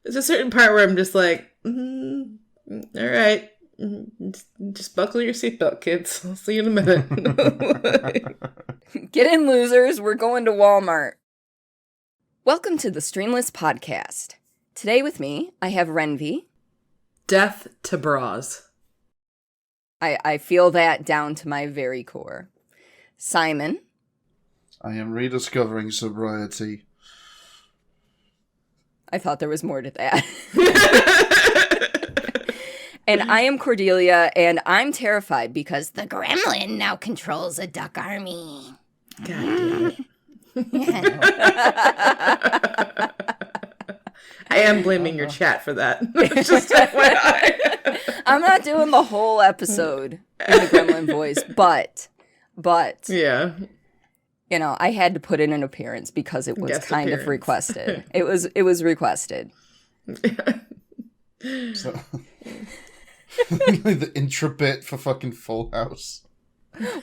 There's a certain part where I'm just like, all right, just buckle your seatbelt, kids. I'll see you in a minute. Get in, losers. We're going to Walmart. Welcome to the Streamless Podcast. Today with me, I have Rhenvi. Death to bras. I feel that down to my very core. Simon. I am rediscovering sobriety. I thought there was more to that. And I am Cordelia, and I'm terrified because the gremlin now controls a duck army. God damn it. I am blaming your chat for that. Just FYI. I'm not doing the whole episode in the gremlin voice, but yeah, you know, I had to put in an appearance because it was Guest kind appearance. of requested. It was requested. So, like the intro bit for fucking Full House.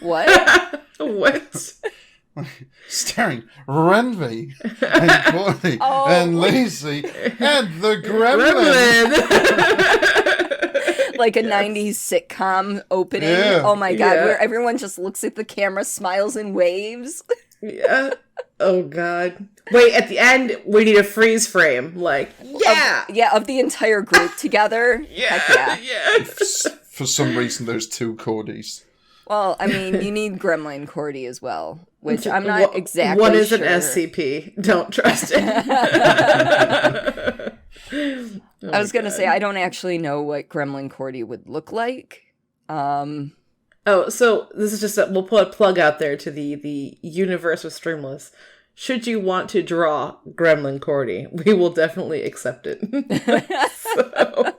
What? What? Starring Rhenvi and Cordi and Lacey and the Gremlin. Like a 90s sitcom opening. Yeah. Oh my god, Yeah. where everyone just looks at the camera, smiles and waves. Yeah. Oh god. Wait, at the end we need a freeze frame. Like, yeah. Of the entire group together. Yeah. Heck yeah. For some reason, there's two Cordis. Well, I mean, you need Gremlin Cordy as well, which I'm not exactly One is sure. an SCP. Don't trust it. I was going to say, I don't actually know what Gremlin Cordy would look like. Oh, so this is just we'll put a plug out there to the universe of Streamless. Should you want to draw Gremlin Cordy, we will definitely accept it. So.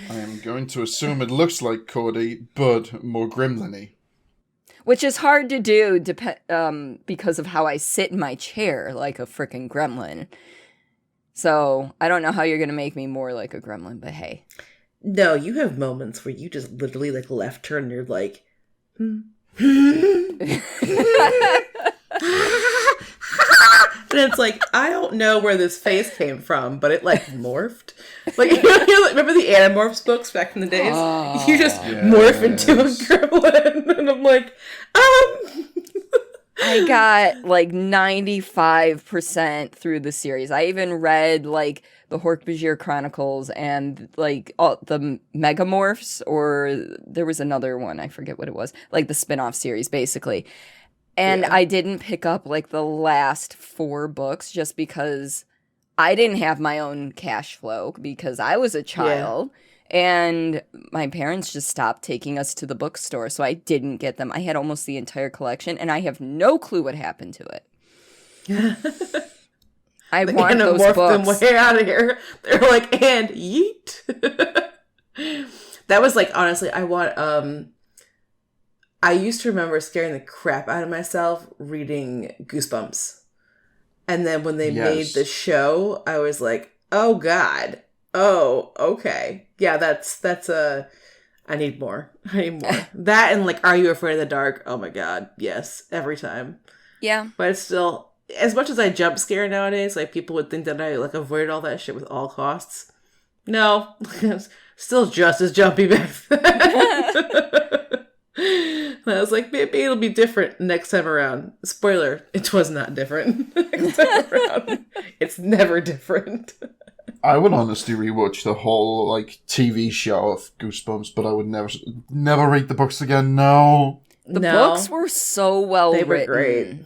I am going to assume it looks like Cordy, but more gremlin-y. Which is hard to do because of how I sit in my chair like a frickin' gremlin. So I don't know how you're going to make me more like a gremlin, but hey. No, you have moments where you just literally like left turn and you're like, and it's like, I don't know where this face came from, but it like morphed. Like, remember the Animorphs books back in the days? Oh, you just morph into a gremlin, and I'm like, I got like 95% through the series. I even read like the Hork-Bajir Chronicles and like all the Megamorphs, or there was another one, I forget what it was, like the spin-off series basically. And I didn't pick up like the last 4 books just because I didn't have my own cash flow because I was a child. Yeah. And my parents just stopped taking us to the bookstore, so I didn't get them. I had almost the entire collection, and I have no clue what happened to it. I want those books. Them way out of here. They're like, and yeet. That was like, honestly, I used to remember scaring the crap out of myself reading Goosebumps. And then when they made the show, I was like, oh god. Oh, okay. Yeah, that's I need more. That and like, Are You Afraid of the Dark? Oh my god. Yes. Every time. Yeah. But it's still, as much as I jump scare nowadays, like people would think that I like avoided all that shit with all costs. No. Still just as jumpy back then. And I was like, maybe it'll be different next time around. Spoiler, it was not different next time around. It's never different. I would honestly rewatch the whole like TV show of Goosebumps, but I would never read the books again. No. The books were so well written. They were great.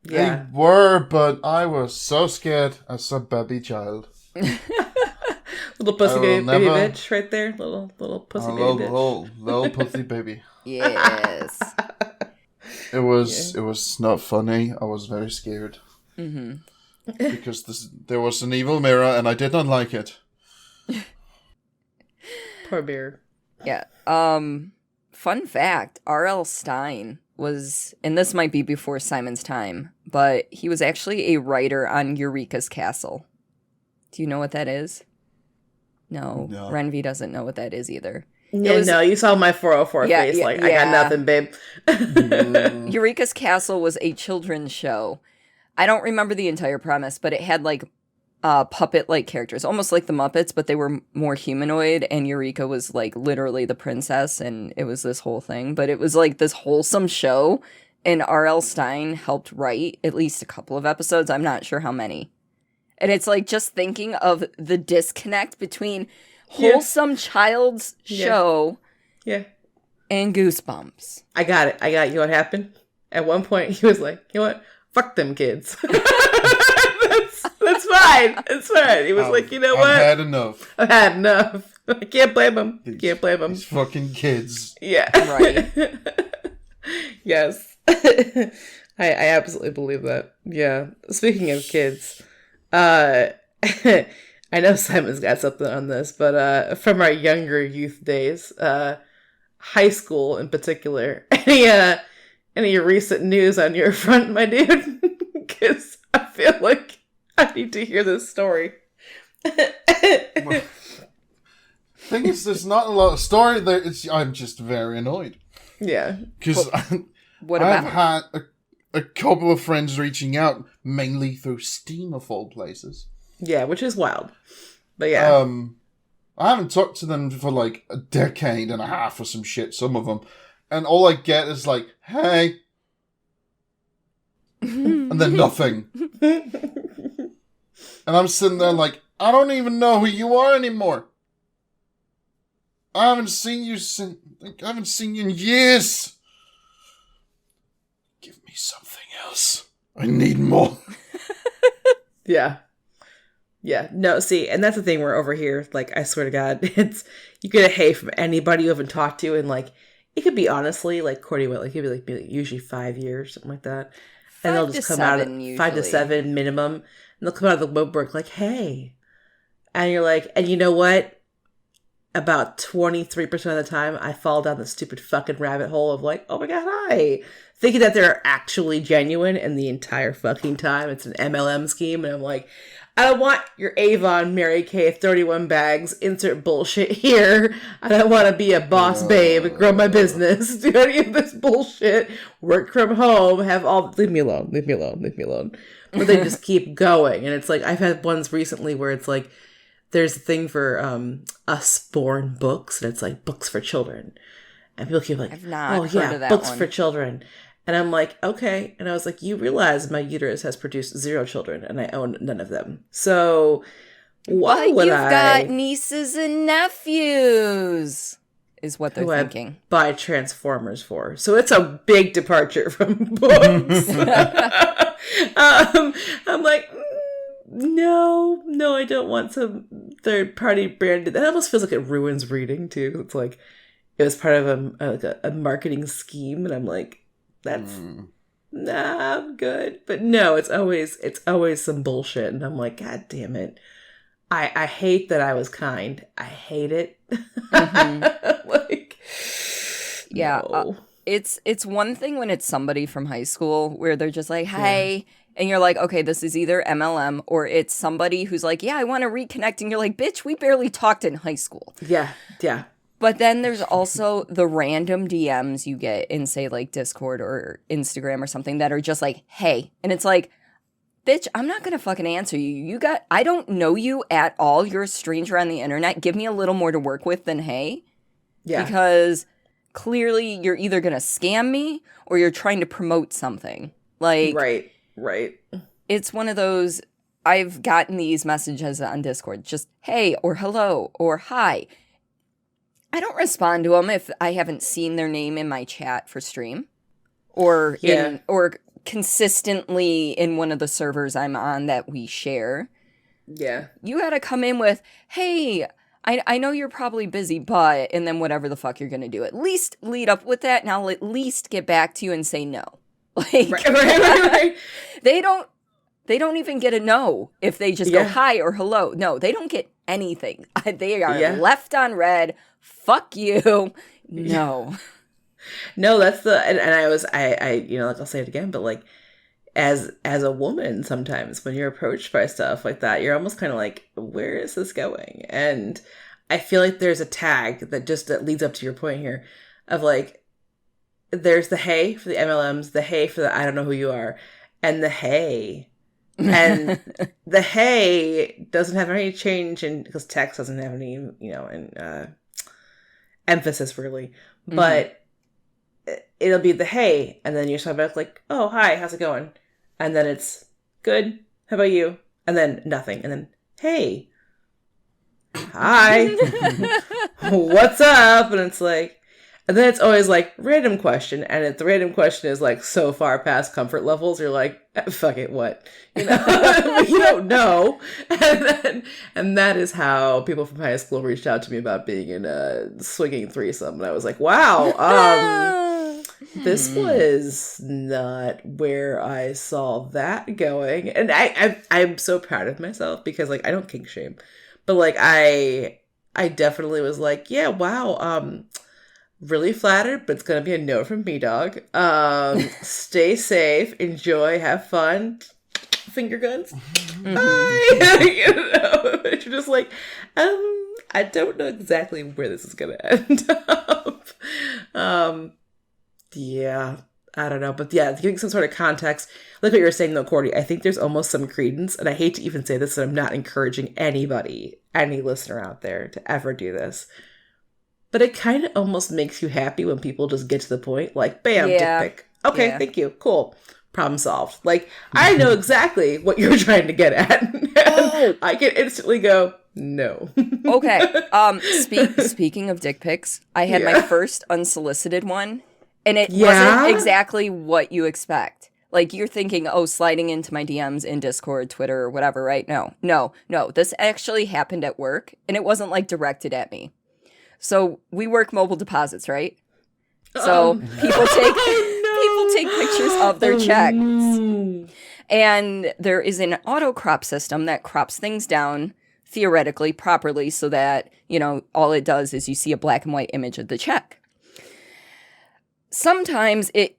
Yeah. They were, but I was so scared as a baby child. Little pussy baby bitch right there. Little pussy baby bitch. Little pussy baby. Yes. It was not funny. I was very scared. Mm-hmm. Because there was an evil mirror and I did not like it. Poor bear. Yeah. Fun fact, R.L. Stine was, and this might be before Simon's time, but he was actually a writer on Eureka's Castle. Do you know what that is? No. Rhenvi doesn't know what that is either. Yeah, no, you saw my 404 face. I got nothing, babe. Eureka's Castle was a children's show. I don't remember the entire premise, but it had like puppet-like characters, almost like the Muppets, but they were more humanoid, and Eureka was like literally the princess, and it was this whole thing. But it was like this wholesome show, and R.L. Stine helped write at least a couple of episodes. I'm not sure how many. And it's like just thinking of the disconnect between wholesome child's show and Goosebumps. I got it. You know what happened? At one point, he was like, you know what? Fuck them kids. That's fine. It's fine. He was like, you know what? I've had enough. I can't blame him. These fucking kids. Yeah. Right. Yes. I absolutely believe that. Yeah. Speaking of kids, I know Simon's got something on this, but from our younger youth days, high school in particular, any recent news on your front, my dude? Because I feel like I need to hear this story. Thing is, there's not a lot of story there. I'm just very annoyed. Yeah. Because I've had a couple of friends reaching out, mainly through Steam of all places. Yeah, which is wild. But yeah. I haven't talked to them for like a decade and a half or some shit, some of them. And all I get is like, hey. And then nothing. And I'm sitting there like, I don't even know who you are anymore. I haven't seen you in years. Give me something else. I need more. Yeah. Yeah. No, see, and that's the thing, we're over here, like, I swear to God, you get a hey from anybody you haven't talked to, and like, it could be honestly, like Cordi went, like, it could be like usually 5 years, something like that. And they'll just come out of 5 to 7 minimum, and they'll come out of the woodwork like, hey. And you're like, and you know what? About 23% of the time, I fall down the stupid fucking rabbit hole of like, oh my God, hi. Thinking that they're actually genuine, and the entire fucking time it's an MLM scheme. And I'm like, I don't want your Avon Mary Kay 31 bags, insert bullshit here. I don't want to be a boss babe, grow my business, do any of this bullshit, work from home, leave me alone. But they just keep going. And it's like, I've had ones recently where it's like, there's a thing for Usborn books, and it's like books for children. And people keep like, I've not heard of that books one. for children. And I'm like, okay. And I was like, you realize my uterus has produced 0 children, and I own none of them. So why would you've got nieces and nephews, is what they're thinking. I buy Transformers for. So it's a big departure from books. I'm like, no, I don't want some third-party branded. That almost feels like it ruins reading too. It's like it was part of a marketing scheme, and I'm like, nah, I'm good. But no, it's always some bullshit, and I'm like, God damn it. I hate that I was kind. I hate it. Mm-hmm. Like, yeah, no. It's one thing when it's somebody from high school where they're just like, hey, and you're like, okay, this is either MLM or it's somebody who's like, yeah, I want to reconnect, and you're like, bitch, we barely talked in high school. Yeah. But then there's also the random DMs you get in, say, like Discord or Instagram or something that are just like, hey. And it's like, bitch, I'm not going to fucking answer you. I don't know you at all. You're a stranger on the internet. Give me a little more to work with than hey. Yeah. Because clearly you're either going to scam me or you're trying to promote something. Like, Right. It's one of those, I've gotten these messages on Discord, just hey or hello or hi. I don't respond to them if I haven't seen their name in my chat for stream or or consistently in one of the servers I'm on that we share. Yeah. You gotta come in with, hey, I know you're probably busy, but, and then whatever the fuck you're gonna do. At least lead up with that, and I'll at least get back to you and say no. Like, right. They don't even get a no if they just go hi or hello. No, they don't get anything. They are left on red. Fuck you. No. No, that's and I like, I'll say it again, but like as a woman, sometimes when you're approached by stuff like that, you're almost kind of like, where is this going? And I feel like there's a tag that leads up to your point here of like, there's the hey for the MLMs, the hey for the I don't know who you are, and the hey And the hey doesn't have any change because text doesn't have any, emphasis really. But it'll be the hey, and then you're talking about like, oh, hi, how's it going? And then it's good. How about you? And then nothing. And then, hey, hi, what's up? And it's like, and then it's always like random question. And if the random question is like so far past comfort levels, you're like, fuck it, what? You don't know. And that is how people from high school reached out to me about being in a swinging threesome. And I was like, wow, this was not where I saw that going. And I'm so proud of myself because like I don't kink shame. But like I definitely was like, yeah, wow, really flattered, but it's gonna be a no from me, dog. Stay safe, enjoy, have fun, finger guns. Bye. You're just like, I don't know exactly where this is gonna end up. Yeah, I don't know, but yeah, giving some sort of context, like what you were saying though, Cordy, I think there's almost some credence, and I hate to even say this, and I'm not encouraging anybody, any listener out there to ever do this, but it kind of almost makes you happy when people just get to the point, like, bam, dick pic. Okay, thank you, cool, problem solved. Like, I know exactly what you're trying to get at, and I can instantly go, no. Okay, speaking of dick pics, I had my first unsolicited one. And it wasn't exactly what you expect. Like, you're thinking, oh, sliding into my DMs in Discord, Twitter, or whatever, right? No. This actually happened at work, and it wasn't, like, directed at me. So, we work mobile deposits, right? So, people take pictures of their checks. And there is an auto crop system that crops things down, theoretically, properly, so that, all it does is you see a black and white image of the check. Sometimes it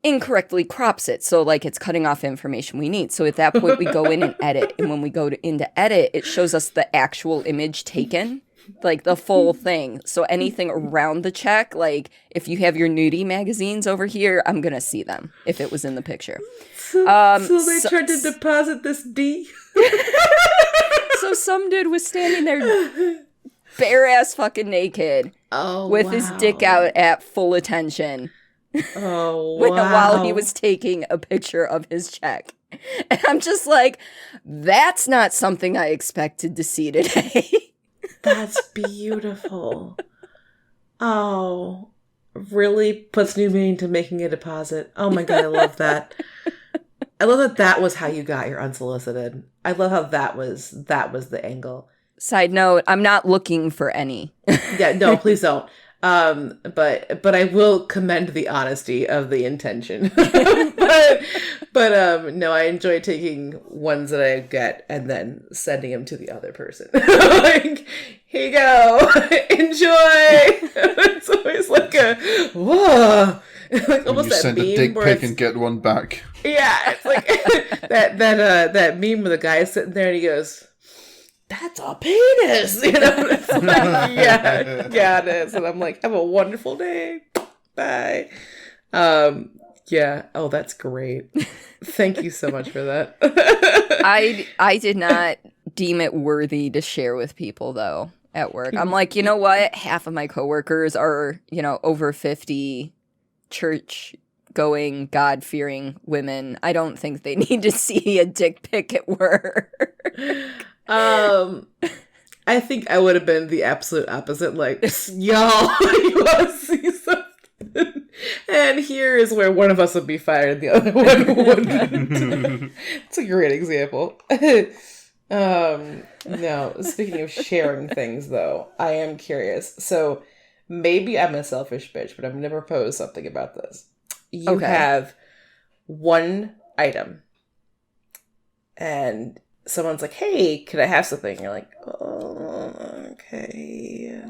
incorrectly crops it, so like it's cutting off information we need. So at that point, we go in and edit. And when we go into edit, it shows us the actual image taken, like the full thing. So anything around the check, like if you have your nudie magazines over here, I'm going to see them if it was in the picture. So they tried to deposit this D? So some dude was standing there bare ass fucking naked with his dick out at full attention. While he was taking a picture of his check. And I'm just like, that's not something I expected to see today. That's beautiful. Oh, really puts new meaning to making a deposit. Oh my God, I love that. I love that was how you got your unsolicited. I love how that was the angle. Side note, I'm not looking for any. Yeah, no, please don't. But I will commend the honesty of the intention. but no, I enjoy taking ones that I get and then sending them to the other person. Like, here you go, enjoy. It's always like a whoa. Like almost you that send meme a dick where pic and get one back. Yeah, it's like that meme where the guy is sitting there and he goes, "That's a penis," It's like, yeah, it is. And I'm like, have a wonderful day. Bye. Yeah. Oh, that's great. Thank you so much for that. I did not deem it worthy to share with people though at work. I'm like, you know what? Half of my coworkers are, over 50, church-going, God-fearing women. I don't think they need to see a dick pic at work. I think I would have been the absolute opposite. Like, y'all, you want to see something? And here is where one of us would be fired, the other one wouldn't. It's a great example. No, speaking of sharing things, though, I am curious. So maybe I'm a selfish bitch, but I'm going to propose something about this. You have one item, and someone's like, hey, can I have something? You're like, oh, okay.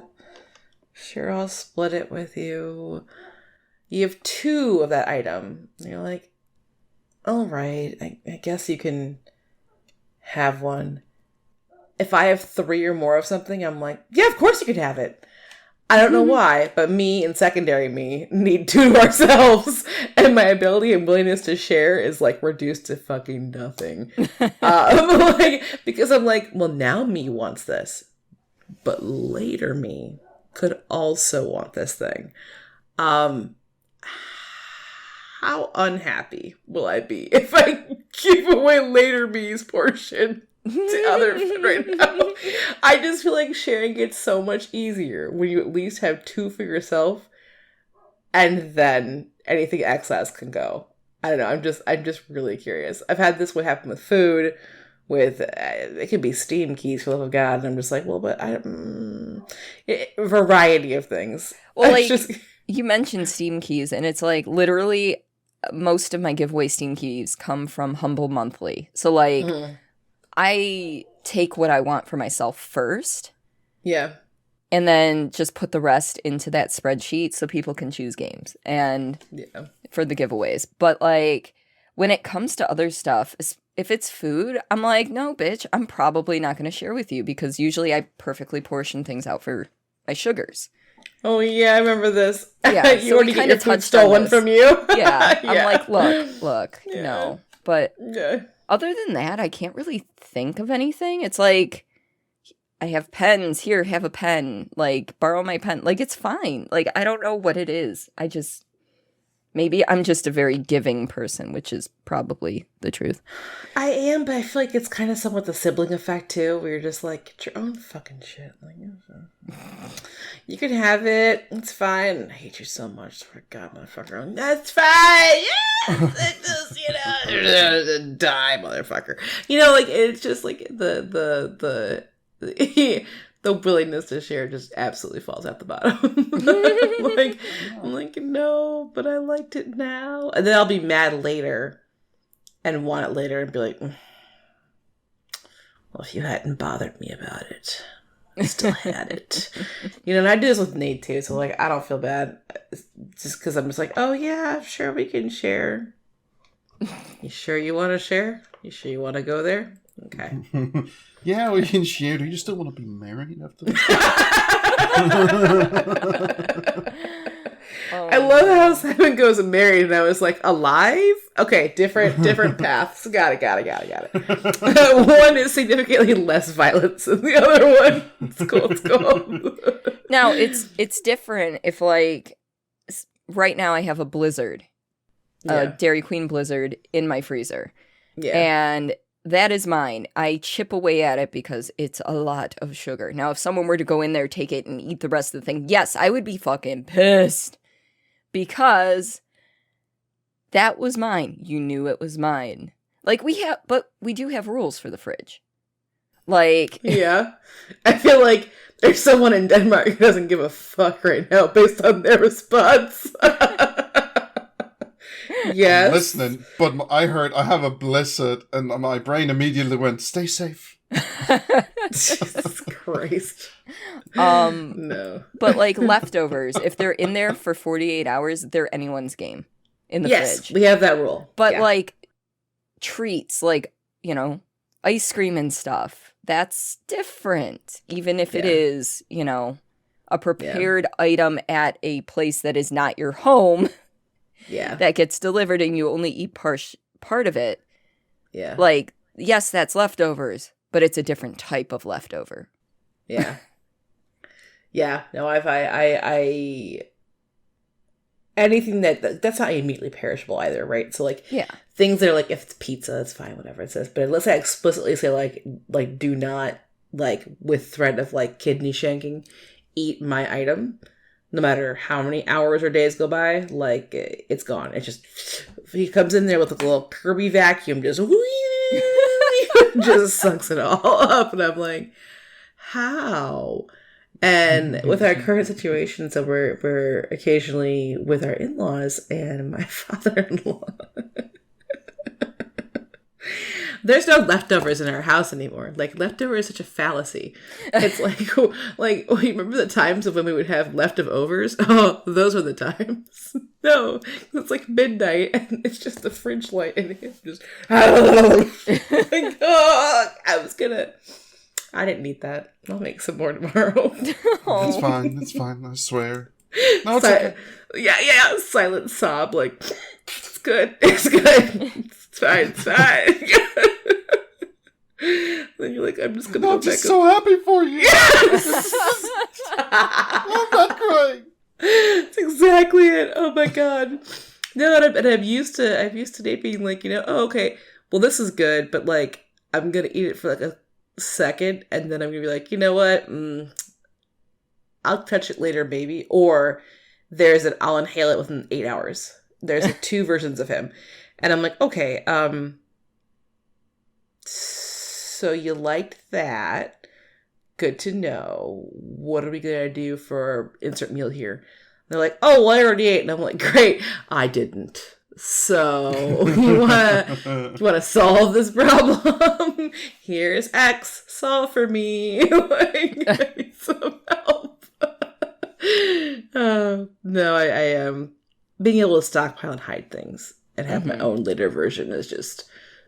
Sure, I'll split it with you. You have two of that item. And you're like, all right, I guess you can have one. If I have three or more of something, I'm like, yeah, of course you can have it. I don't know why, but me and secondary me need two to ourselves, and my ability and willingness to share is like reduced to fucking nothing. Because I'm like, well, now me wants this, but later me could also want this thing. How unhappy will I be if I give away later me's portion to other food right now? I just feel like sharing gets so much easier when you at least have two for yourself, and then anything excess can go. I don't know. I'm just really curious. I've had this what happened with food, with it could be Steam keys for the love of God, and I'm just like, well, but variety of things. Well, like you mentioned Steam keys, and it's like literally most of my giveaway Steam keys come from Humble Monthly. So like. Mm-hmm. I take what I want for myself first. Yeah. And then just put the rest into that spreadsheet so people can choose games and for the giveaways. But like when it comes to other stuff, if it's food, I'm like, no, bitch, I'm probably not going to share with you because usually I perfectly portion things out for my sugars. Oh, yeah, I remember this. Yeah, you so already get your food stolen from you. Yeah, I'm like, look, no. But... Yeah. Other than that, I can't really think of anything. It's like, I have pens. Here, have a pen. Like, borrow my pen. Like, it's fine. Like, I don't know what it is. Maybe I'm just a very giving person, which is probably the truth. I am, but I feel like it's kind of somewhat the sibling effect, too, where you're just like, get your own fucking shit. Like, you can have it. It's fine. I hate you so much. Swear to God, motherfucker. That's fine. Yes! It's just, die, motherfucker. Like, it's just like the willingness to share just absolutely falls out the bottom. I'm like, no, but I liked it now. And then I'll be mad later and want it later and be like, well, if you hadn't bothered me about it, I still had it. And I do this with Nate too, so like, I don't feel bad. Just because I'm just like, oh yeah, sure we can share. You sure you want to share? You sure you want to go there? Okay. Yeah, we can share. Do you still want to be married after this? I love how Simon goes married, and I was like, alive? Okay, different paths. Got it. One is significantly less violence than the other one. It's cool. Now, it's different if, like, right now I have a Blizzard, a Dairy Queen Blizzard in my freezer. Yeah. And that is mine. I chip away at it because it's a lot of sugar. Now, if someone were to go in there, take it, and eat the rest of the thing, yes, I would be fucking pissed. Because that was mine. You knew it was mine. Like, but we do have rules for the fridge. Like... Yeah. I feel like there's someone in Denmark who doesn't give a fuck right now based on their response. Yes. I'm listening, but I heard I have a blizzard, and my brain immediately went, "Stay safe." Jesus Christ. No. But like leftovers, if they're in there for 48 hours, they're anyone's game in the fridge. Yes, we have that rule. But like treats, like, ice cream and stuff, that's different. Even if it is, a prepared item at a place that is not your home. Yeah. That gets delivered and you only eat part of it. Yeah. Like, yes, that's leftovers, but it's a different type of leftover. Yeah. Yeah. No, I anything that's not immediately perishable either, right? So like things that are like, if it's pizza, that's fine, whatever it says. But unless I explicitly say like do not, like, with threat of like kidney shanking, eat my item. No matter how many hours or days go by, like, it's gone. It's just, he comes in there with a little Kirby vacuum, just sucks it all up. And I'm like, how? And with our current situation, so we're occasionally with our in-laws and my father-in-law. There's no leftovers in our house anymore. Like, leftover is such a fallacy. It's like you remember the times of when we would have leftovers? Oh, those were the times. No, it's like midnight and it's just the fridge light and it's just, like, oh, I I didn't need that. I'll make some more tomorrow. It's fine. It's fine. I swear. No, it's okay. Yeah. Silent sob. Like, it's good. It's good. It's fine. It's fine. Then you're like, I'm just gonna go back. I'm just so happy for you. Yes! I'm not crying. That's exactly it. Oh my god. No, and I'm used to Nate being like, oh, okay, well, this is good, but like, I'm gonna eat it for like a second, and then I'm gonna be like, you know what? I'll touch it later, maybe. Or I'll inhale it within 8 hours. There's like 2 versions of him, and I'm like, okay, so you liked that? Good to know. What are we gonna do for our insert meal here? They're like, oh, well, I already ate. And I'm like, great, I didn't. So you wanna solve this problem? Here's X. Solve for me. Like, I need some help. No, I am being able to stockpile and hide things and have my own later version is just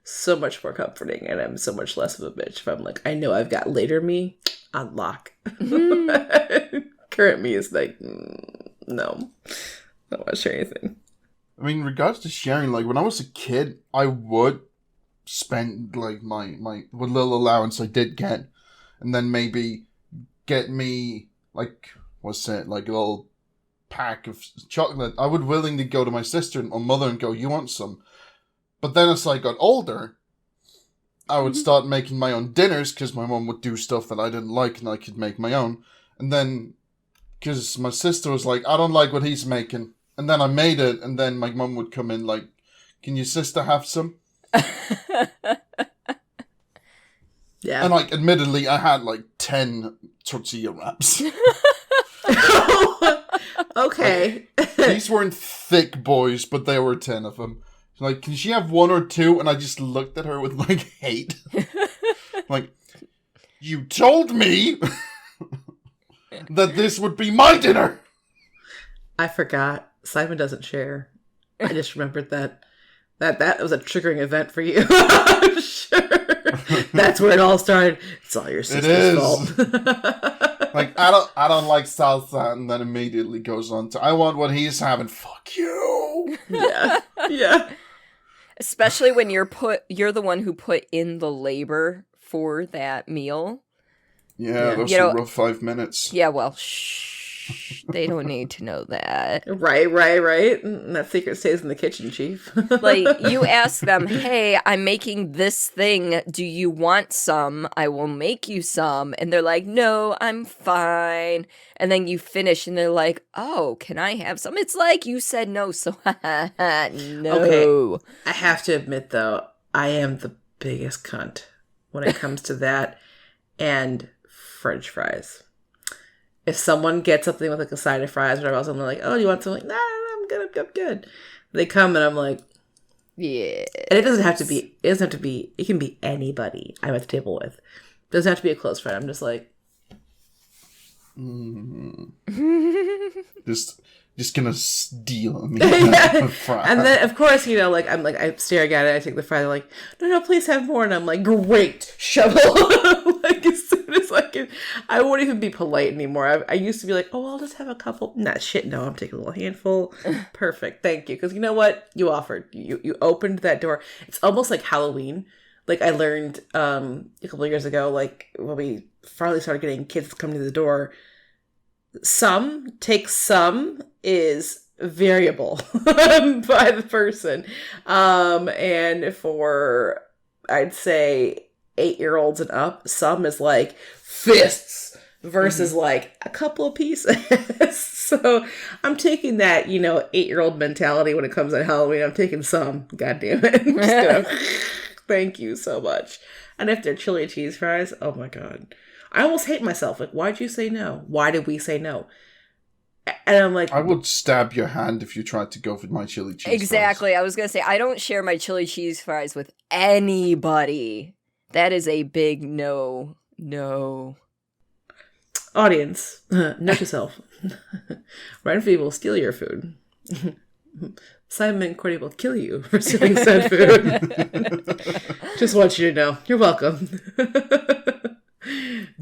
so much more comforting, and I'm so much less of a bitch if I'm like, I know I've got later me on lock. Current me is like, no, I don't want to share anything. I mean, in regards to sharing, like, when I was a kid, I would spend, like, my what little allowance I did get, and then maybe get me, like, what's it, like, a little pack of chocolate. I would willingly go to my sister and my mother and go, you want some? But then as I got older, I would start making my own dinners, because my mom would do stuff that I didn't like, and I could make my own. And then, because my sister was like, I don't like what he's making. And then I made it, and then my mom would come in like, can your sister have some? Yeah. And like, admittedly, I had like 10 tortilla wraps. Okay. These weren't thick boys, but there were 10 of them. Like, can she have 1 or 2? And I just looked at her with like hate. Like, you told me that this would be my dinner. I forgot. Simon doesn't share. I just remembered that was a triggering event for you. I'm sure. That's where it all started. It's all your sister's fault. Like, I don't like salsa, and then immediately goes on to, I want what he's having. Fuck you. Yeah. Especially when you're the one who put in the labor for that meal. Yeah, those are rough 5 minutes. Yeah, well, shh. They don't need to know that. Right. And that secret stays in the kitchen, Chief. Like, you ask them, hey, I'm making this thing. Do you want some? I will make you some. And they're like, no, I'm fine. And then you finish and they're like, oh, can I have some? It's like you said no, so no. Okay. I have to admit, though, I am the biggest cunt when it comes to that and French fries. If someone gets something with like a side of fries or whatever else, I'm like, oh, do you want something? Like, nah, I'm good. They come and I'm like, yeah. And it doesn't have to be, it can be anybody I'm at the table with. It doesn't have to be a close friend. I'm just like, just gonna steal me. Yeah. And then of course, I'm staring at it, I take the fry, they're like, no, please have more, and I'm like, great, shovel. Like, as soon as I can, I won't even be polite anymore. I used to be like, oh, I'll just have a couple. Nah, shit, no, I'm taking a little handful. Perfect, thank you. Because you know what? You offered. You opened that door. It's almost like Halloween. Like, I learned a couple of years ago, like, when we finally started getting kids coming to the door, some is variable by the person. And for, I'd say, 8-year-olds and up, some is like fists versus like a couple of pieces. So I'm taking that, 8-year-old mentality when it comes to Halloween. I'm taking some, God damn it. I'm just gonna, thank you so much. And if they're chili cheese fries, oh my God. I almost hate myself. Like, why'd you say no? Why did we say no? And I'm like, I would stab your hand if you tried to go for my chili cheese Exactly. fries. I was going to say, I don't share my chili cheese fries with anybody. That is a big no. Audience, note to self. Rhenvi will steal your food. Simon and Cordi will kill you for stealing said food. Just want you to know. You're welcome.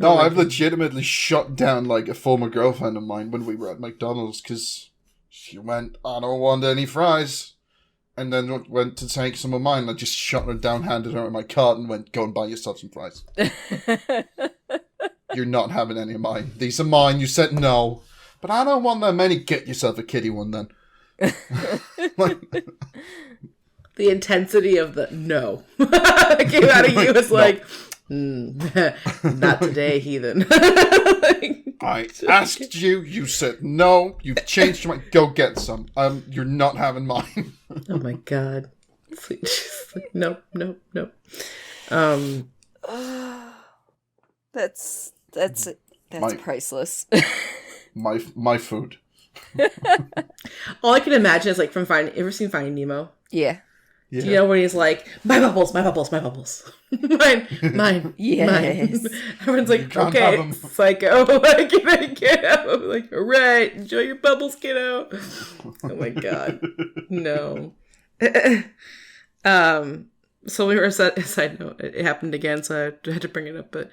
No, I've legitimately shut down, like, a former girlfriend of mine when we were at McDonald's, because she went, I don't want any fries. And then went to take some of mine. I just shut her down, handed her my card, and went, go and buy yourself some fries. You're not having any of mine. These are mine. You said no. But I don't want that many. Get yourself a kitty one, then. Like, the intensity of the no that came out of you is like, not today, heathen. I asked you. You said no. You've changed your mind. Go get some. You're not having mine. Oh my god. No. That's priceless. my food. All I can imagine is like from Finding. Ever seen Finding Nemo? Yeah. Yeah. Do you know when he's like, my bubbles, mine, mine. Yes. Everyone's like, okay, psycho. I can't have them. Like, all right, enjoy your bubbles, kiddo. Oh my god, no. So we were side note. It happened again, so I had to bring it up. But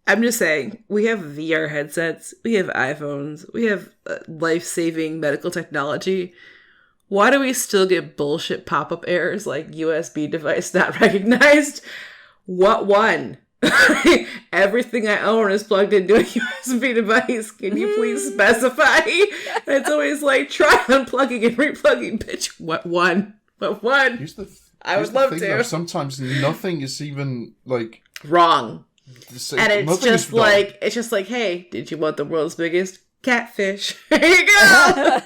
I'm just saying, we have VR headsets, we have iPhones, we have life-saving medical technology. Why do we still get bullshit pop-up errors like USB device not recognized? What one? Everything I own is plugged into a USB device. Can you please specify? And it's always like, try unplugging and replugging, bitch. What one? What one? I would love to. Though, sometimes nothing is even, like... wrong. And it's just like, hey, did you want the world's biggest catfish? Here you go.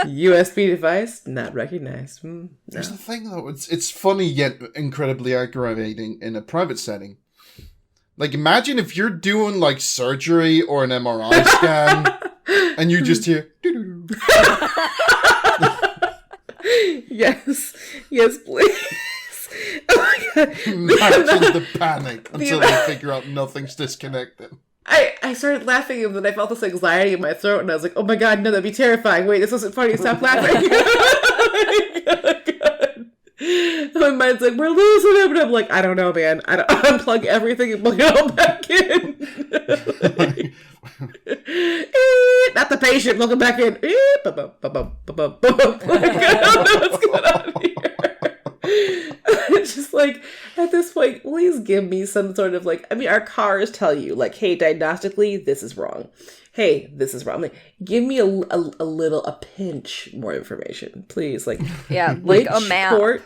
USB device not recognized. No. Here's the thing, though. It's funny yet incredibly aggravating in a private setting. Like, imagine if you're doing like surgery or an MRI scan, and you just hear. Yes, please. Oh my god! Imagine the panic until they figure out nothing's disconnected. I started laughing and then I felt this anxiety in my throat and I was like, oh my god, no, that'd be terrifying. Wait, this wasn't funny. Stop laughing. Oh god. My mind's like, we're losing it. But I'm like, I don't know, man. I don't unplug everything and plug it all back in. Not the patient. Plug it back in. I don't know what's going on here. It's just like, at this point, please give me some sort of like, I mean, our cars tell you like, hey, diagnostically, this is wrong. Hey, this is wrong. Like, give me a pinch more information, please. Like, yeah, like a map. Port?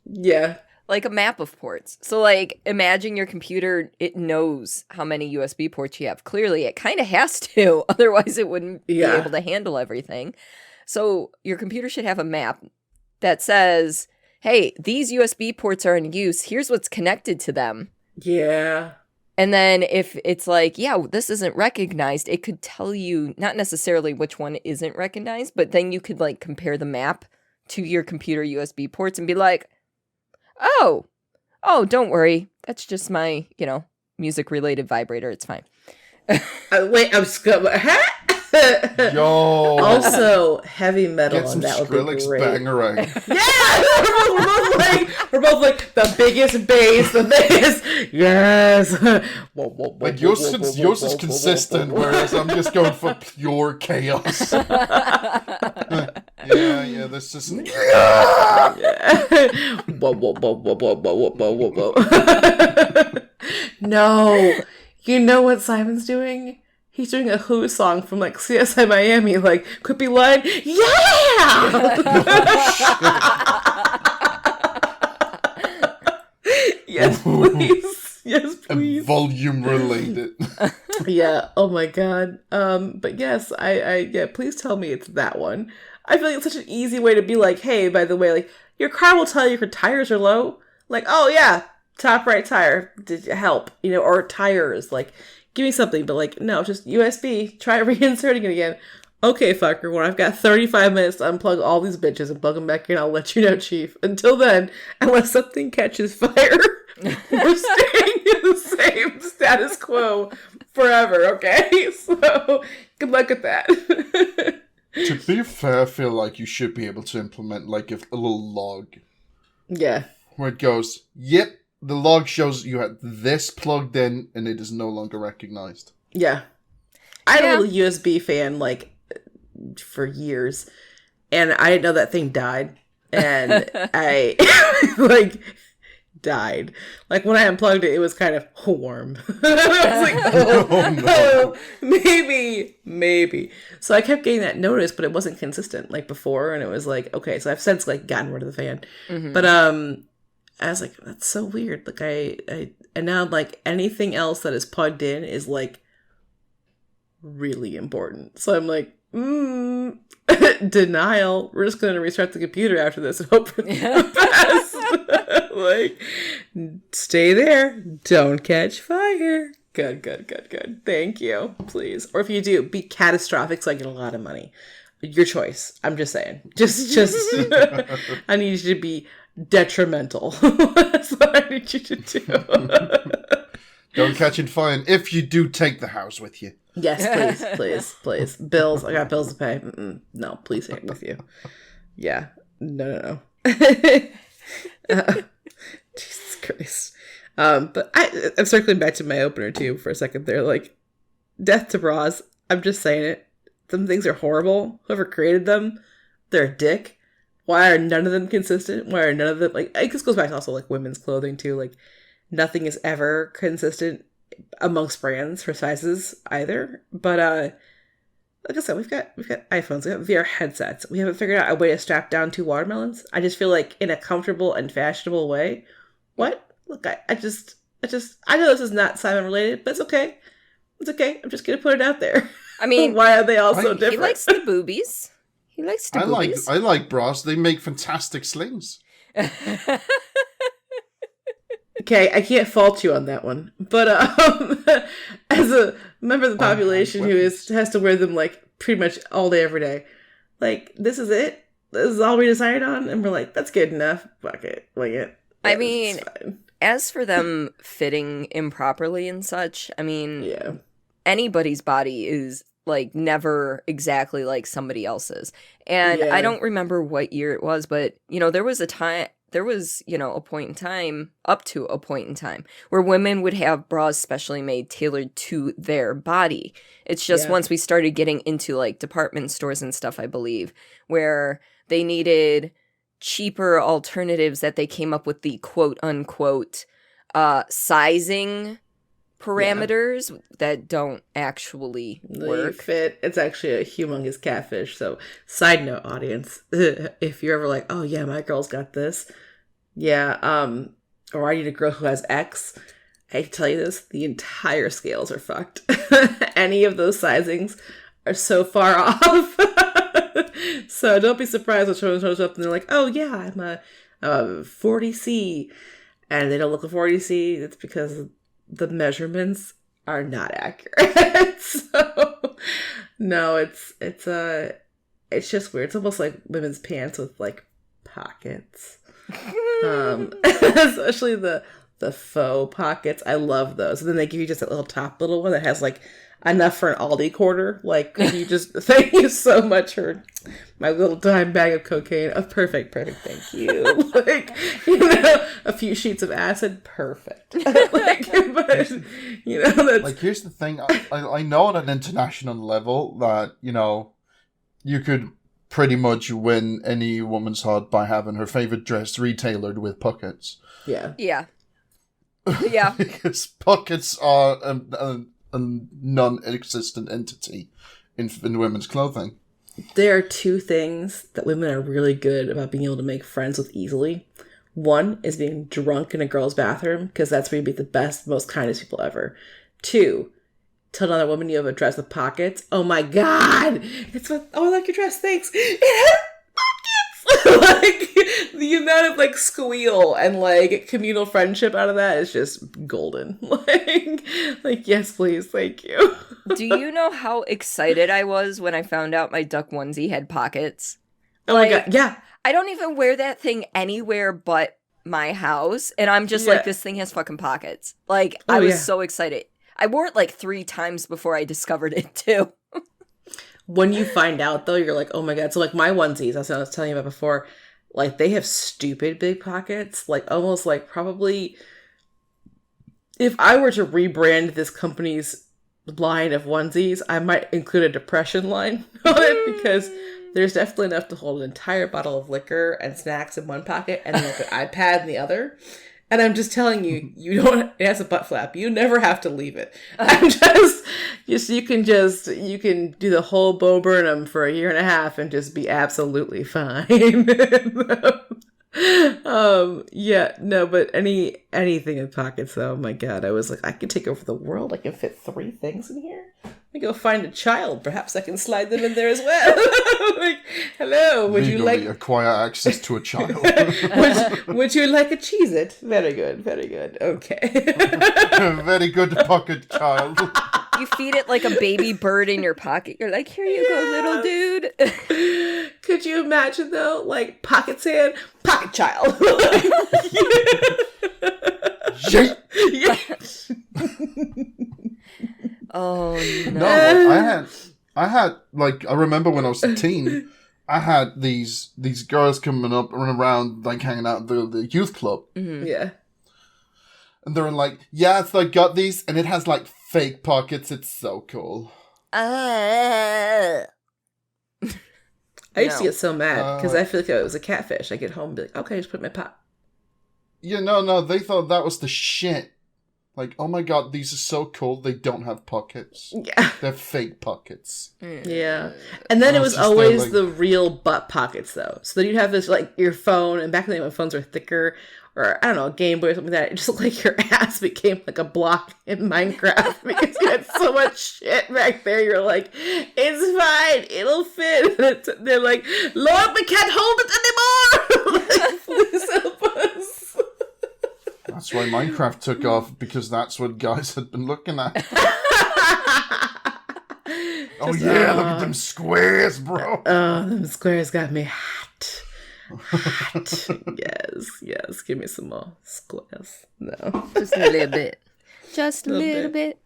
Yeah. Like a map of ports. So like, imagine your computer, it knows how many USB ports you have. Clearly, it kind of has to, otherwise it wouldn't be able to handle everything. So your computer should have a map that says, hey, these USB ports are in use. Here's what's connected to them. Yeah. And then if it's like, yeah, this isn't recognized, it could tell you not necessarily which one isn't recognized, but then you could like compare the map to your computer USB ports and be like, oh, don't worry. That's just my, music related vibrator. It's fine. Wait, I'm Yo. Also, heavy metal Get on some that would be Skrillex great. bangarang. Yeah, we're both like the biggest bass, the biggest. Yes. Like yours is consistent, whereas I'm just going for pure chaos. Yeah, this isn't. Whoa. No, you know what Simon's doing? He's doing a Who song from like CSI Miami, like quippy line, yeah. Yes, please. Yes, please. And volume related. Yeah. Oh my god. But yes, I please tell me it's that one. I feel like it's such an easy way to be like, hey, by the way, like your car will tell you your tires are low. Like, oh yeah, top right tire. Did you help? Or tires. Like, give me something. But like, no, just USB. Try reinserting it again. Okay, fucker. When I've got 35 minutes to unplug all these bitches and plug them back in, I'll let you know, Chief. Until then, unless something catches fire, we're staying in the same status quo forever, okay? So, good luck with that. To be fair, I feel like you should be able to implement like a little log. Yeah. Where it goes, yep, the log shows you had this plugged in and it is no longer recognized. Yeah. I had a little USB fan, like, for years, and I didn't know that thing died. And I, like, died. Like, when I unplugged it, it was kind of warm. I was like, maybe. So I kept getting that notice, but it wasn't consistent, like, before, and it was like, okay, so I've since, like, gotten rid of the fan. Mm-hmm. But, I was like, that's so weird. Like, and now, like, anything else that is plugged in is, like, really important. So I'm like, denial. We're just going to restart the computer after this and hope for the best. Like, stay there. Don't catch fire. Good. Thank you. Please. Or if you do, be catastrophic so I get a lot of money. Your choice. I'm just saying. Just I need you to be detrimental. That's what I need you to do. Don't catch it fire. If you do, take the house with you. Yes, please. Bills. I got bills to pay. No, please take it with you. Yeah. No. Jesus Christ. But I'm circling back to my opener too for a second there. Like, death to bras. I'm just saying it. Some things are horrible. Whoever created them, they're a dick. Why are none of them consistent? Why are none of them, like, this goes back to also, like, women's clothing, too. Like, nothing is ever consistent amongst brands for sizes, either. But, like I said, we've got iPhones, we have VR headsets. We haven't figured out a way to strap down 2 watermelons. I just feel like, in a comfortable and fashionable way. What? Look, I know this is not Simon related, but it's okay. It's okay. I'm just going to put it out there. I mean, why are they all so different? He likes the boobies. I like bras. They make fantastic slings. Okay, I can't fault you on that one. But as a member of the population who has to wear them, like, pretty much all day, every day, like, this is it? This is all we decided on? And we're like, that's good enough. Fuck it. Wing it. I mean, as for them fitting improperly and such, I mean, yeah, anybody's body is, like, never exactly like somebody else's. And I don't remember what year it was, but, you know, there was, you know, a point in time, up to a point in time, where women would have bras specially made tailored to their body. It's just once we started getting into, like, department stores and stuff, I believe, where they needed cheaper alternatives that they came up with the quote-unquote sizing parameters that don't actually work. Fit. It's actually a humongous catfish. So, side note, audience, if you're ever like, oh yeah, my girl's got this, or I need a girl who has X, I can tell you this, the entire scales are fucked. Any of those sizings are so far off. So don't be surprised when someone shows up and they're like, oh yeah, I'm a 40C, and they don't look a 40C. It's because the measurements are not accurate. So no, it's just weird. It's almost like women's pants with, like, pockets. Especially the faux pockets. I love those. And then they give you just that little one that has, like, enough for an Aldi quarter. Like, you just, thank you so much for my little dime bag of cocaine. Oh, perfect, thank you. Like, you know, a few sheets of acid, perfect. Like, but, you know, that's... Like, here's the thing, I know on an international level that, you know, you could pretty much win any woman's heart by having her favorite dress retailored with pockets. Yeah. Because pockets are a non-existent entity in women's clothing. There are 2 things that women are really good about being able to make friends with easily. One is being drunk in a girl's bathroom, because that's where you meet the best, most kindest people ever. 2, tell another woman you have a dress with pockets. Oh my god! It's what, oh, I like your dress, thanks. It has pockets! Like, the amount of, like, squeal and, like, communal friendship out of that is just golden. Like, yes, please, thank you. Do you know how excited I was when I found out my duck onesie had pockets? Oh my god, yeah. I don't even wear that thing anywhere but my house, and I'm just like, this thing has fucking pockets. Like, I was so excited. I wore it, like, 3 times before I discovered it, too. When you find out, though, you're like, oh my god. So, like, my onesies, I was telling you about before, like, they have stupid big pockets. Like, almost, like, probably if I were to rebrand this company's line of onesies, I might include a depression line on it, because there's definitely enough to hold an entire bottle of liquor and snacks in one pocket and then like an iPad in the other. And I'm just telling you, it has a butt flap. You never have to leave it. I'm you can do the whole Bo Burnham for a year and a half and just be absolutely fine. Yeah, no, but anything in pockets though, oh my god, I was like, I could take over the world. I can fit 3 things in here. Let me go find a child. Perhaps I can slide them in there as well. Like, hello, would you like acquire access to a child? would you like a Cheez-It? Very good, very good. Okay. Very good pocket child. You feed it like a baby bird in your pocket. You're like, here you go, little dude. Could you imagine though, like pocket sand, pocket child? Yeah. Oh no! No, I had like I remember when I was a teen, I had these girls coming up and around like hanging out at the youth club. Mm-hmm. Yeah. And they're like, yeah, so I got these, and it has like fake pockets. It's so cool. I used to get so mad because I feel like it was a catfish. I get home and be like, okay, just put it in my pot. Yeah, no, they thought that was the shit. Like, oh my god, these are so cool. They don't have pockets. Yeah. They're fake pockets. Yeah. And then it was always the real butt pockets, though. So then you'd have this, like, your phone, and back in the day when phones were thicker, or, I don't know, a Game Boy or something like that, it just looked like your ass became, like, a block in Minecraft because you had so much shit back there. You're like, it's fine. It'll fit. And they're like, Lord, we can't hold it anymore. Like, please help us. That's why Minecraft took off, because that's what guys had been looking at. Oh yeah, look at them squares, bro. Oh, them squares got me hot. Hot. Yes. Give me some more squares. No. Just a little bit. Just a little bit.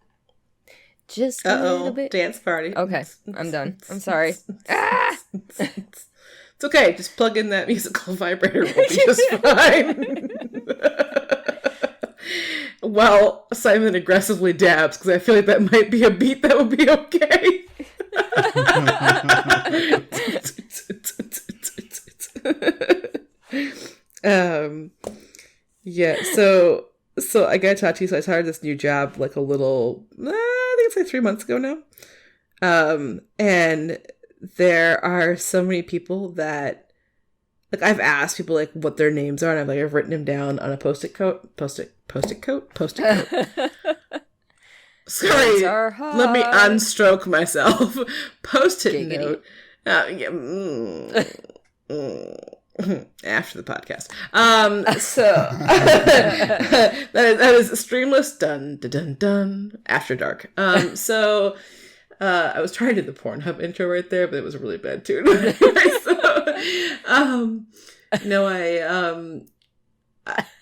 Just a little bit. Dance party. Okay, I'm done. I'm sorry. Ah! It's okay. Just plug in that musical vibrator. We'll be just fine. Well, Simon aggressively dabs because I feel like that might be a beat that would be okay. Yeah. So I gotta talk to you. So I started this new job like a little, I think it's like 3 months ago now. And there are so many people that. Like, I've asked people, like, what their names are, and I've written them down on a post-it coat. Post-it coat? Sorry, let me unstroke myself. Post-it note. After the podcast. So, that is Streamless dun after dark. So, I was trying to do the Pornhub intro right there, but it was a really bad tune.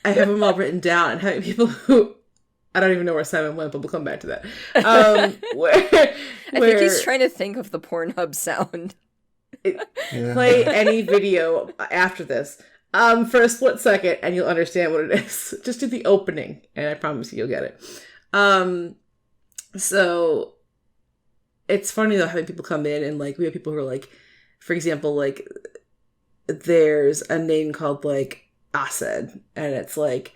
I have them all written down, and having people who I don't even know where Simon went, but we'll come back to that. I think he's trying to think of the Pornhub sound. Play any video after this for a split second, and you'll understand what it is. Just do the opening, and I promise you'll get it. So it's funny though having people come in and like we have people who are like, for example, like there's a name called like Assad, and it's like,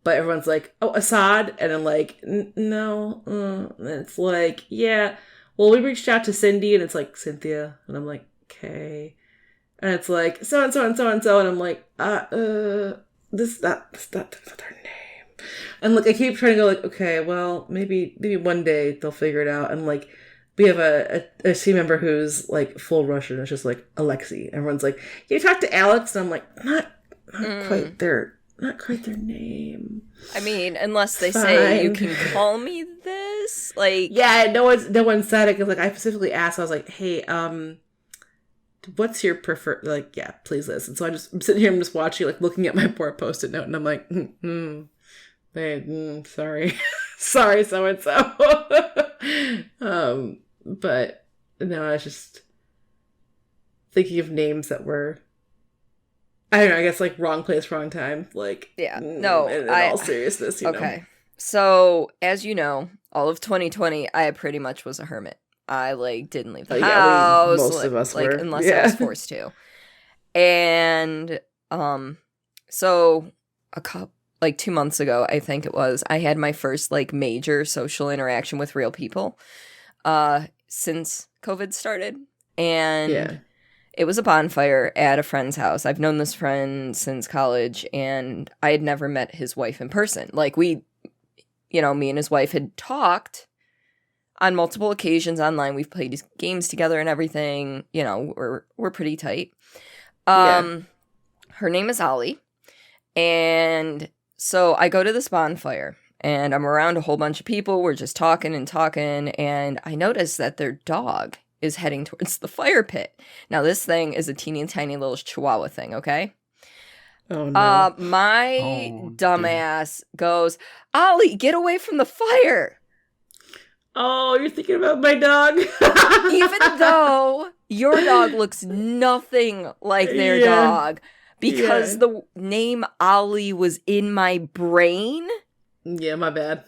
but everyone's like, oh, Assad, and I'm like, no, and it's like, yeah, well, we reached out to Cindy, and it's like Cynthia, and I'm like, okay, and it's like so and so and so and so, and I'm like, that's not their name, and like I keep trying to go like, okay, well, maybe one day they'll figure it out, and like. We have a team member who's like full Russian. It's just like Alexei. Everyone's like, "Can you talk to Alex?" And I'm like, not quite their name. I mean, unless they say you can call me this, like yeah, no one said it because like I specifically asked. I was like, "Hey, what's your preferred?" Like, yeah, please listen. So I'm sitting here, I'm just watching, like looking at my poor post-it note, and I'm like, sorry, sorry, so and so. But no, I was just thinking of names that were, I don't know, I guess like wrong place, wrong time. Like, yeah, no, in all seriousness, you know. So, as you know, all of 2020, I pretty much was a hermit. I didn't leave the Yeah, house, most of us were. unless I was forced to. And so a couple 2 months ago, I think it was, I had my first major social interaction with real people since COVID started. And it was a bonfire at a friend's house. I've known this friend since college, and I had never met his wife in person. Me and his wife had talked on multiple occasions online. We've played games together and everything. We're pretty tight. Her name is Ollie. And so I go to this bonfire, and I'm around a whole bunch of people. We're just talking, and I notice that their dog is heading towards the fire pit. Now, this thing is a teeny tiny little chihuahua thing, okay? Oh, no. My dumbass goes, Ollie, get away from the fire! Oh, you're thinking about my dog? Even though your dog looks nothing like their dog, because the name Ollie was in my brain. Yeah, my bad.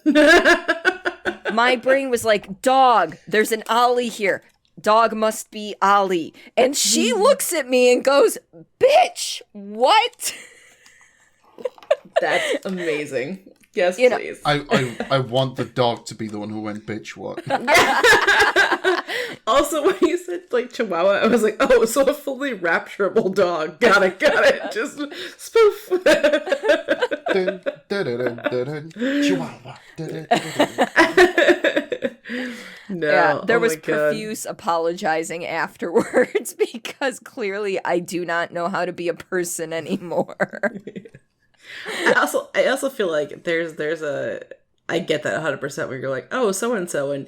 My brain was like, dog, there's an Ollie here. Dog must be Ollie. And she looks at me and goes, bitch, what? That's amazing. Yes, please. I want the dog to be the one who went, bitch, what? Also, when you said Chihuahua, I was like, oh, so a fully rapturable dog. Got it. Just spoof. Chihuahua. No. Yeah, there was profuse apologizing afterwards because clearly I do not know how to be a person anymore. I also feel like there's a I get that 100% where you're like, oh, so and so, and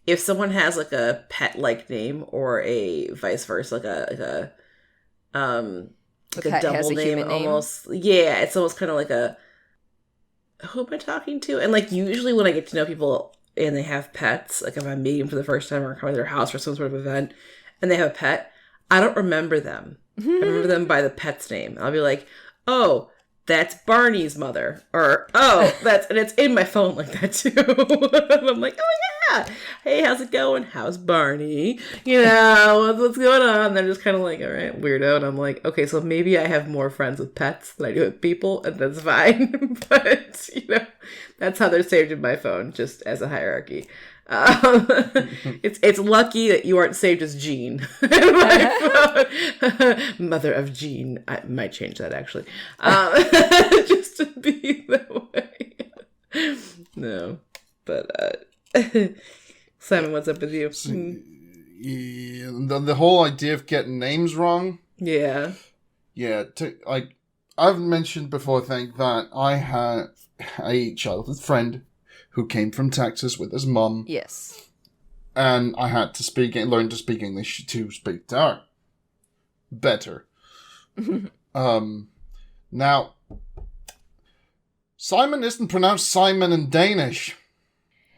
if someone has a pet name or a vice versa, a pet double has a name human name? almost. Yeah, it's almost kind of like a who am I talking to? And usually when I get to know people and they have pets, if I'm meeting them for the first time or coming to their house for some sort of event and they have a pet, I don't remember them. I remember them by the pet's name. I'll be like, oh, that's Barney's mother. Or, oh, and it's in my phone like that too. And I'm like, oh yeah. Hey, how's it going? How's Barney? What's going on? They're just kind of like, all right, weirdo. And I'm like, okay, so maybe I have more friends with pets than I do with people, and that's fine. But, that's how they're saved in my phone, just as a hierarchy. It's lucky that you aren't saved as Jean. Mother of Jean. I might change that actually. Just to be that way. No. But Simon, what's up with you? The whole idea of getting names wrong. Yeah. Yeah. I've mentioned before, I think, that I had a childhood friend who came from Texas with his mum. Yes. And I had to learn to speak English to speak to her better. Now, Simon isn't pronounced Simon in Danish.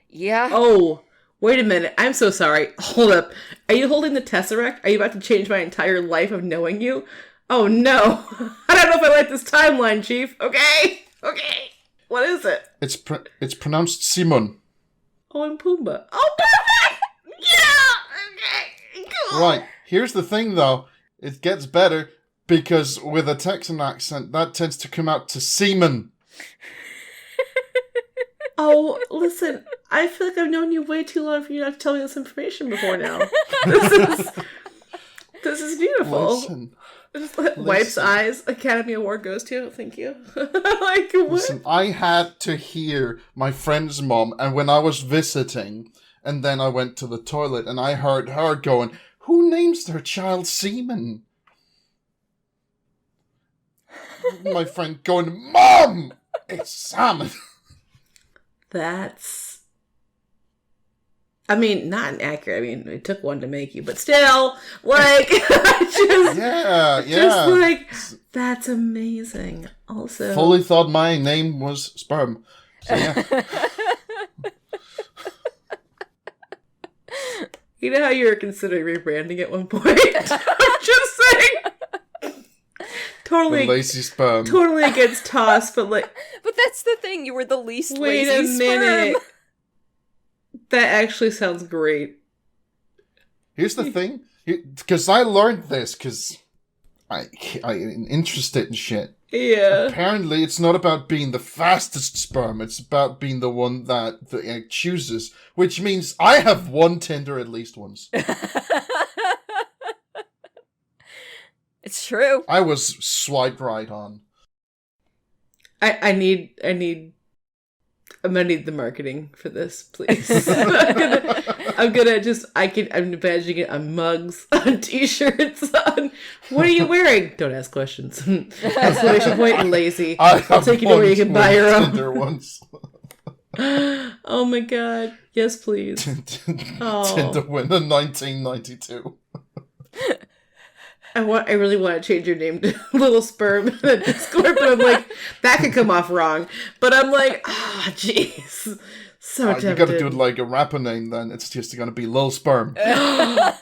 Yeah. Oh, wait a minute. I'm so sorry. Hold up. Are you holding the Tesseract? Are you about to change my entire life of knowing you? Oh, no. I don't know if I like this timeline, Chief. Okay. What is it? It's pronounced Simon. Oh, and Pumbaa. Oh, perfect! Yeah! Okay, cool. Right. Here's the thing, though. It gets better because with a Texan accent, that tends to come out to semen. Oh, listen. I feel like I've known you way too long for you not to tell me this information before now. This is beautiful. Listen. Wipes eyes. Academy Award goes to. Thank you. What? Listen, I had to hear my friend's mom, and when I was visiting, and then I went to the toilet, and I heard her going, "Who names their child Seaman?" My friend going, "Mom, it's Salmon." That's... not inaccurate. It took one to make you, but still, that's amazing. Also, fully thought my name was Sperm. So yeah. You know how you were considering rebranding at one point? I'm just saying. Totally the lazy sperm. Totally against toss, but But that's the thing. You were the least Wait lazy a minute. sperm. That actually sounds great. Here's the thing, because I learned this because I'm interested in shit. Yeah. Apparently, it's not about being the fastest sperm. It's about being the one that the egg chooses, which means I have won Tinder at least once. It's true. I was swiped right on. I'm gonna need the marketing for this, please. I'm imagining it on mugs, on t-shirts, on what are you wearing? Don't ask questions. Exclamation point and lazy. I'll take you to where you can buy your own. Tinder once. Oh my god. Yes, please. Tinder winner 1992. I really want to change your name to Lil Sperm in the Discord, but I'm like, that could come off wrong. But I'm like, jeez. So tempted. You gotta do it like a rapper name then. It's just gonna be Lil Sperm. Done.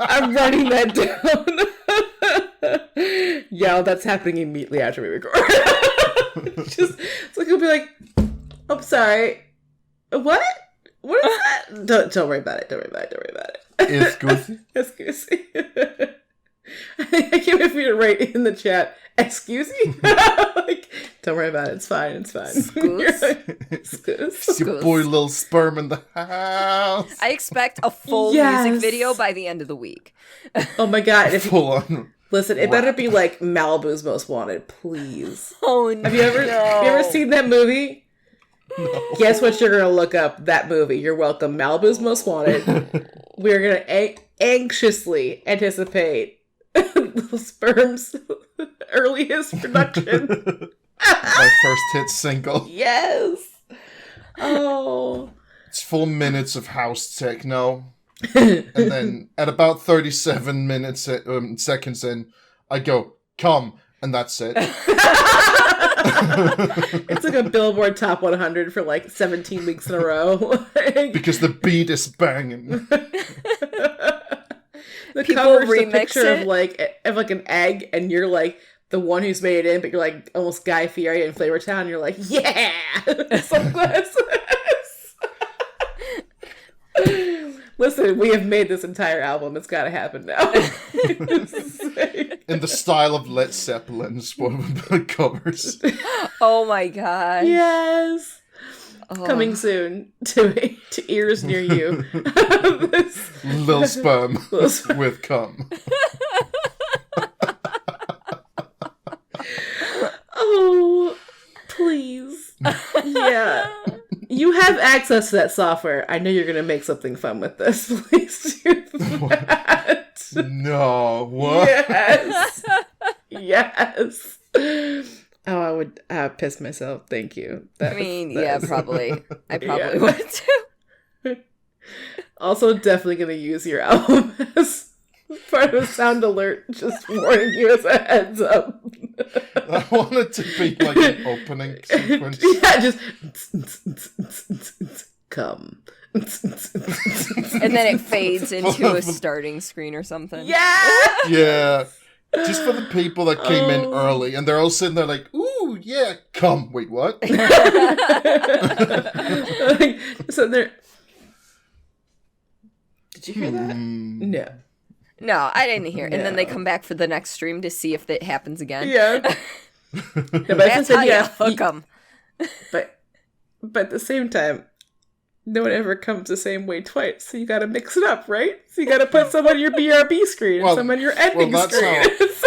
I'm writing that down. Yeah, that's happening immediately after we record. It's like he'll be like, I'm sorry. What? What is that? Don't worry about it. Don't worry about it. It's goofy. Excuse me. I can't wait for you to write in the chat, excuse me? Like, don't worry about it. It's fine. Excuse? It's your boy Lil Sperm in the house. I expect a full music video by the end of the week. Oh my god. Full on. Listen, it better be like Malibu's Most Wanted, please. Oh no. Have you ever seen that movie? No. Guess what you're gonna look up? That movie. You're welcome. Malibu's Most Wanted. We're gonna anxiously anticipate Lil Sperm's earliest production. My first hit single. Yes. Oh. It's 4 minutes of house techno. And then at about 37 minutes seconds in, I go, come, and that's it. It's like a Billboard Top 100 for like 17 weeks in a row. Because the beat is banging. The People cover is a remix picture it? of like an egg, and you're like the one who's made it in, but you're like almost Guy Fieri in Flavortown. You're like, yeah, sunglasses. Listen, we have made this entire album. It's got to happen now. In the style of Led Zeppelin's one of the covers. Oh my god. Yes. Oh. Coming soon to ears near you. Lil Sperm with cum. Oh, please. Yeah. You have access to that software. I know you're going to make something fun with this. Please do that. No, what? Yes. Yes. Oh, I would piss myself. Thank you. Probably. I probably would too. Also, definitely going to use your album as part of a sound alert, just warning you as a heads up. I want it to be like an opening sequence. Yeah, just come. And then it fades into a starting screen or something. Yeah! Yeah. Just for the people that came in early, and they're all sitting there like, ooh, yeah, come. Wait, what? So they're... Did you hear that? No. No, I didn't hear. And then they come back for the next stream to see if it happens again. Yeah. That's how you hook 'em. But at the same time, no one ever comes the same way twice. So you got to mix it up, right? So you got to put some on your BRB screen and some on your ending screen. This is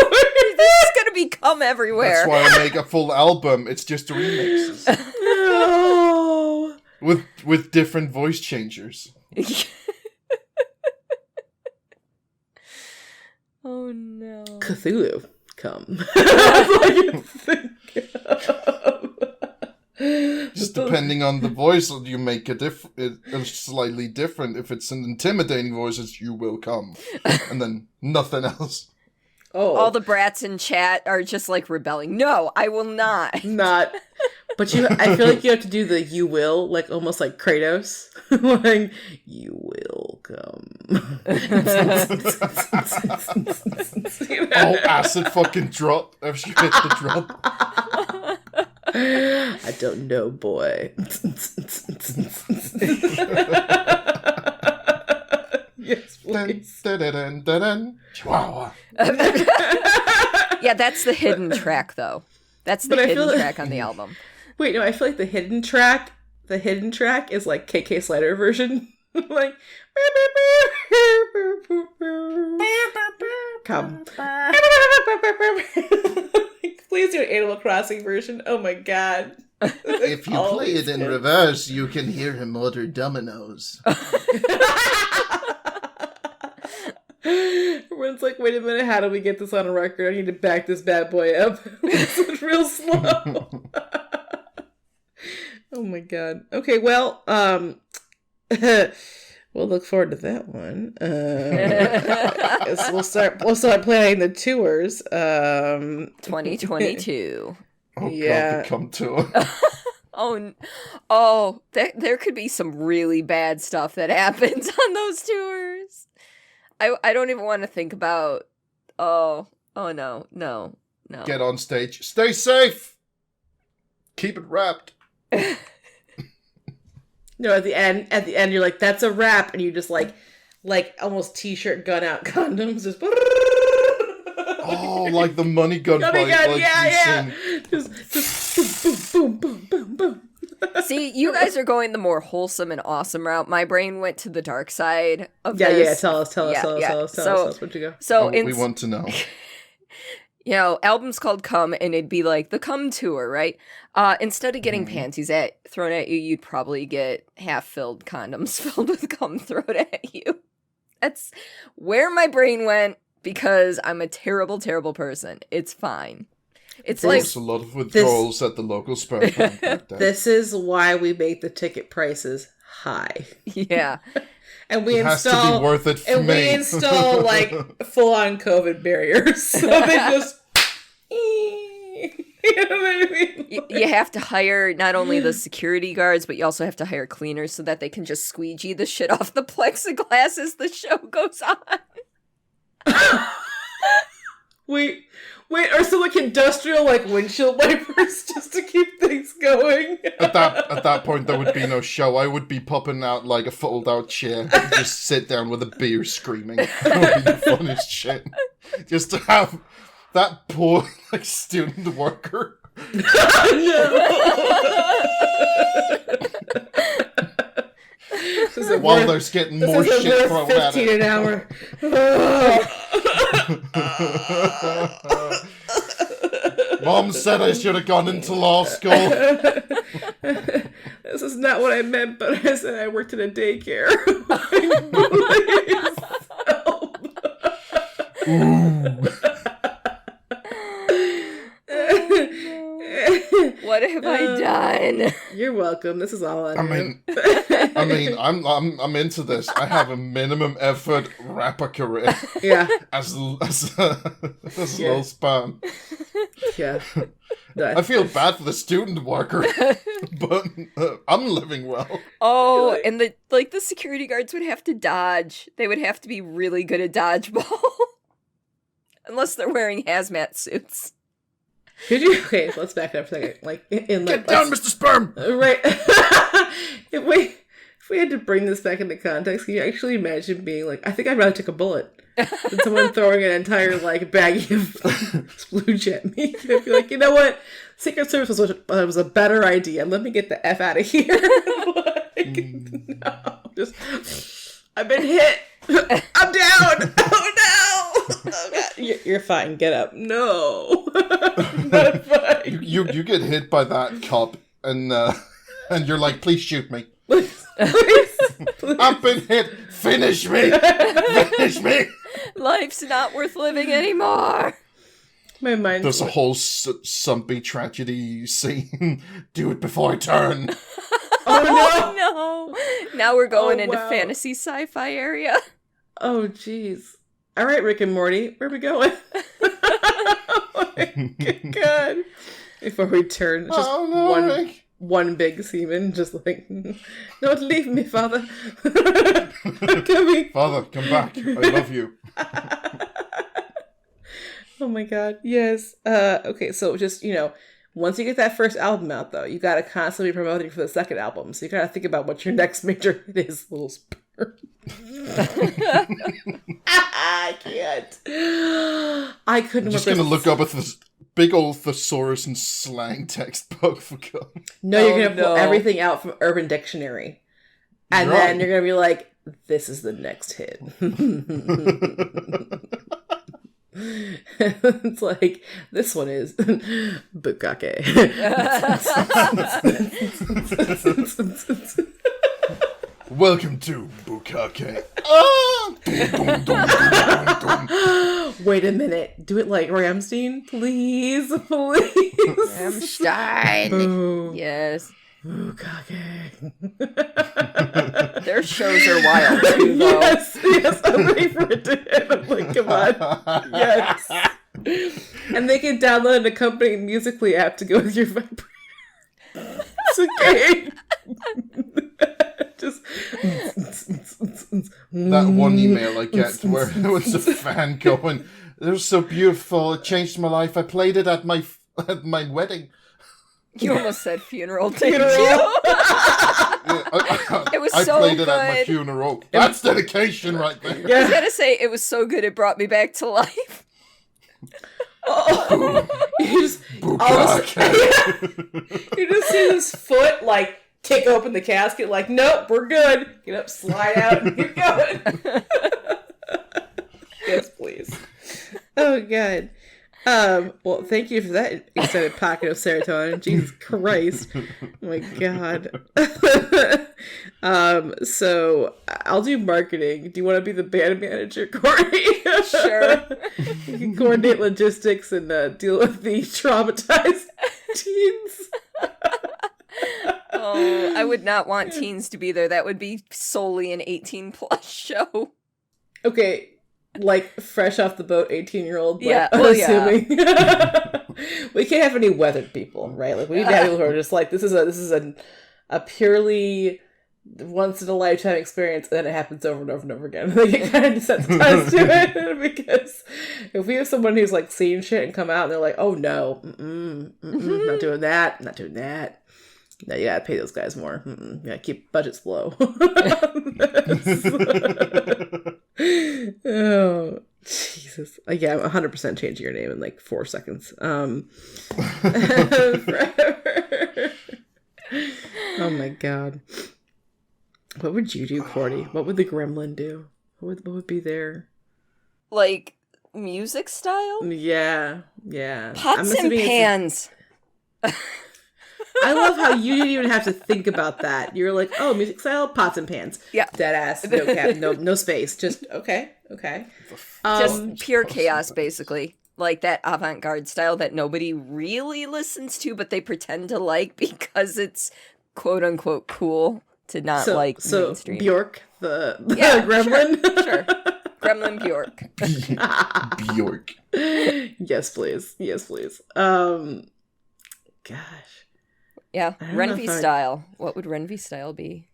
going to be cum everywhere. That's why I make a full album. It's just remixes. No. With different voice changers. Oh no. Cthulhu, come. That's what you think of. Just depending on the voice, you make it's slightly different. If it's an intimidating voice, it's you will come. And then nothing else. Oh. All the brats in chat are just like rebelling. No, I will not. Not. But I feel like you have to do the you will, like almost like Kratos. Like, you will come. Oh, acid fucking drop. If she hit the drop. I don't know, boy. Yes, please. Dun, dun, dun, dun, dun. Chihuahua. Yeah, that's the hidden track, though. That's the hidden track on the album. Wait, no, I feel like the hidden track is like KK Slider version. Like, come. Please do an Animal Crossing version. Oh my god. If you play it in reverse, you can hear him order dominoes. Everyone's like, wait a minute, how do we get this on a record? I need to back this bad boy up. It's real slow. Oh my god. Okay, well, we'll look forward to that one. I guess we'll start planning the tours. 2022. Oh Yeah. god, the come tour. There could be some really bad stuff that happens on those tours. I don't even want to think about. Oh no. Get on stage. Stay safe. Keep it wrapped. No, at the end, you're like, that's a wrap, and you just like almost t-shirt gun out condoms, just. Oh, like the money gun fight. Gun, like yeah. Just boom, boom, boom, boom, boom. See, you guys are going the more wholesome and awesome route. My brain went to the dark side of this. Yeah, tell us what you go. So we want to know. You know, albums called Come, and it'd be like the Come Tour, right? Instead of getting panties thrown at you, you'd probably get half-filled condoms filled with cum thrown at you. That's where my brain went, because I'm a terrible, terrible person. It's fine. It's There's a lot of withdrawals at the local sperm bank. Like that. This is why we make the ticket prices high. Yeah. And we has to be worth it for me. we install like full-on COVID barriers, so they just. You know what I mean? You have to hire not only the security guards, but you also have to hire cleaners so that they can just squeegee the shit off the plexiglass as the show goes on. Wait, or some like industrial like windshield wipers just to keep things going. At that point, there would be no show. I would be popping out like a fold-out chair and just sit down with a beer screaming. That would be the funnest shit. Just to have that poor like student worker. While there's getting more shit thrown at it. $15 an hour. Mom said I should have gone into law school. This is not what I meant, but I said I worked in a daycare. Ooh. What have I done? You're welcome. This is all I mean, I'm into this. I have a minimum effort rapper career. Yeah. As Lil Sperm. Yeah. I feel bad for the student worker, but I'm living well. Oh, and the security guards would have to dodge. They would have to be really good at dodgeball. Unless they're wearing hazmat suits. Okay, let's back up for a second. Like, Get down, Mr. Sperm! Right. If we had to bring this back into context, can you actually imagine being like, I think I'd rather take a bullet than someone throwing an entire, like, baggie of splooge at me. I'd be like, you know what? Secret Service was a better idea. Let me get the F out of here. No. Just, I've been hit. I'm down. Oh, no. Oh, God. You're fine. Get up. No. Not fine. You get hit by that cop, and you're like, please shoot me. Please. I've been hit. Finish me. Finish me. Life's not worth living anymore. My mind. There's a whole sumpy tragedy scene. Do it before I turn. Oh, no. Now we're going into fantasy sci-fi area. Oh, jeez. All right, Rick and Morty, where are we going? Oh my God. Before we turn, just one big semen, just like, don't leave me, father. Father, come back. I love you. Oh my god, yes. Okay, so just, once you get that first album out, though, you gotta constantly be promoting for the second album. So you gotta think about what your next major hit is, Lil Sperm. I can't. I couldn't. I'm just gonna look up a big old thesaurus and slang textbook for God. No, you're gonna pull everything out from Urban Dictionary. And then you're gonna be like, this is the next hit. It's like, this one is Bukake. Welcome to Bukake. Wait a minute. Do it like Rammstein, please. Please. Rammstein. Boom. Yes. Bukake. Their shows are wild too, though. Yes, I'm waiting for it to hit. I'm like, come on. Yes. And they can download an accompanying Musical.ly app to go with your vibrator. It's okay. Just that one email I get where there was a fan going, "It was so beautiful. It changed my life. I played it at my wedding." You almost said funeral, didn't you? It was I so played good. it at my funeral. That's dedication right there. I was gonna say, it was so good it brought me back to life. Oh, you just see his foot like kick open the casket, like, nope, we're good. Get up, slide out, and keep going. Yes, please. Oh god. Well, thank you for that extended pocket of serotonin. Jesus Christ. Oh my god. So I'll do marketing. Do you want to be the band manager, Cordi? Sure. You can coordinate logistics and deal with the traumatized teens. Oh, I would not want teens to be there. That would be solely an 18+ show. Okay. Like, fresh off the boat, 18-year-old. Yeah, unassuming. Yeah. We can't have any weathered people, right? Like, we need to have people who are just like, this is a purely once-in-a-lifetime experience, and then it happens over and over and over again. They get kind of desensitized to it, because if we have someone who's, like, seen shit and come out, and they're like, oh, no, not doing that, not doing that. No, you gotta pay those guys more. You gotta keep budgets low. Oh, Jesus. Yeah, I'm 100% changing your name in like 4 seconds. Forever. Oh my god. What would you do, Cordi? What would the gremlin do? What would be there? Like, music style? Yeah. Pots and pans. I love how you didn't even have to think about that. You're like, oh, music style, pots and pans. Yeah. Dead ass, no cap, no space. Just, okay. Just pure chaos, basically. Like that avant-garde style that nobody really listens to, but they pretend to like because it's quote-unquote cool to not like mainstream. Bjork, the gremlin? Sure. Gremlin Bjork. Bjork. Yes, please. Gosh. Yeah, Rhenvi style. What would Rhenvi style be?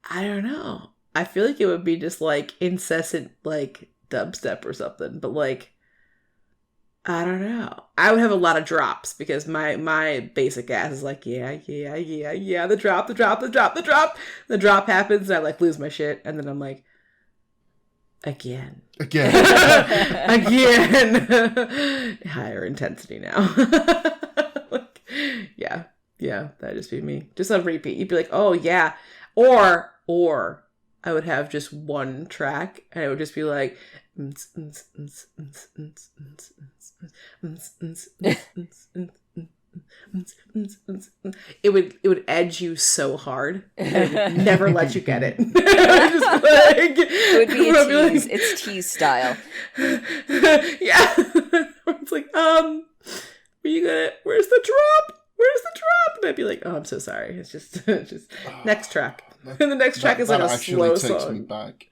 I don't know. I feel like it would be just like incessant like dubstep or something, but like I don't know. I would have a lot of drops because my basic ass is like yeah. The drop. The drop happens and I like lose my shit and then I'm like again. Higher intensity now. Like, yeah, that'd just be me. Just on repeat. You'd be like, oh yeah. Or I would have just one track and it would just be like it would edge you so hard and it would never let you get it. It would be a tease. It's tease style. Yeah. It's like, where's the drop? And I'd be like, oh, I'm so sorry. It's just next track. And the next track is like a slow song. That actually takes me back.